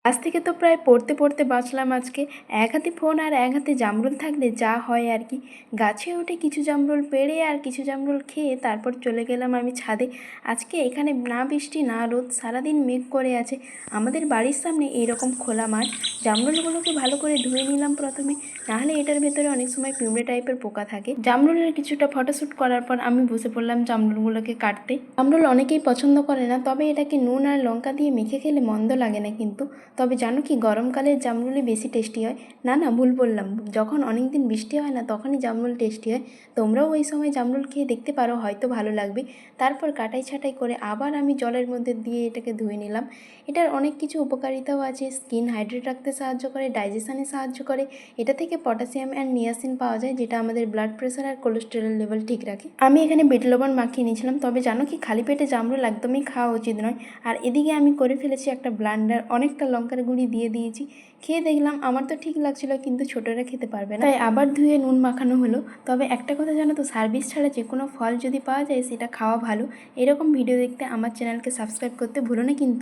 আজ থেকে তো প্রায় পড়তে পড়তে বাঁচলাম আজকে। এক হাতে ফোন আর এক হাতে জামরুল থাকলে যা হয় আর কি। গাছে উঠে কিছু জামরুল পেড়ে আর কিছু জামরুল খেয়ে তারপর চলে গেলাম আমি ছাদে। আজকে এখানে না বৃষ্টি না রোদ, সারাদিন মেঘ করে আছে। আমাদের বাড়ির সামনে এইরকম খোলা মাঠ। জামরুলগুলোকে ভালো করে ধুয়ে নিলাম প্রথমে, নাহলে এটার ভেতরে অনেক সময় পিঁমড়ে টাইপের পোকা থাকে। জামরুলের কিছুটা ফটোশ্যুট করার পর আমি বসে পড়লাম জামরুলগুলোকে কাটতে। জামরুল অনেকেই পছন্দ করে না, তবে এটাকে নুন আর লঙ্কা দিয়ে মেখে খেলে মন্দ লাগে না কিন্তু। তবে জানো কি, গরমকালের জামরুলই বেশি টেস্টি হয়। না ভুল বললাম, যখন অনেক দিন বৃষ্টি হয় না তখনই জামরুল টেস্টি হয়। তোমরাও ওই সময় জামরুল খেয়ে দেখতে পারো, হয়তো ভালো লাগবে। তারপর কাটাই ছাঁটাই করে আবার আমি জলের মধ্যে দিয়ে এটাকে ধুয়ে নিলাম। এটার অনেক কিছু উপকারিতাও আছে। স্কিন হাইড্রেট রাখতে সাহায্য করে, ডাইজেশনে সাহায্য করে। এটা থেকে পটাশিয়াম অ্যান্ড নিয়াসিন পাওয়া যায়, যেটা আমাদের ব্লাড প্রেশার আর কোলেস্টেরল লেভেল ঠিক রাখে। আমি এখানে বিট লবণ মাখিয়ে নিয়েছিলাম। তবে জানো কি, খালি পেটে জামরুল একদমই খাওয়া উচিত নয়। আর এদিকে আমি করে ফেলেছি একটা ব্লান্ডার, অনেকটা লঙ্কার গুঁড়ি দিয়ে দিয়েছি। খেয়ে দেখলাম আমার তো ঠিক লাগছিল, কিন্তু ছোটরা খেতে পারবে না, তাই আবার ধুয়ে নুন মাখানো হলো। তবে একটা কথা জানো তো, সার্ভিস ছাড়া যে কোনো ফল যদি পাওয়া যায় সেটা খাওয়া ভালো। এরকম ভিডিও দেখতে আমার চ্যানেলকে সাবস্ক্রাইব করতে ভুলো না কিন্তু।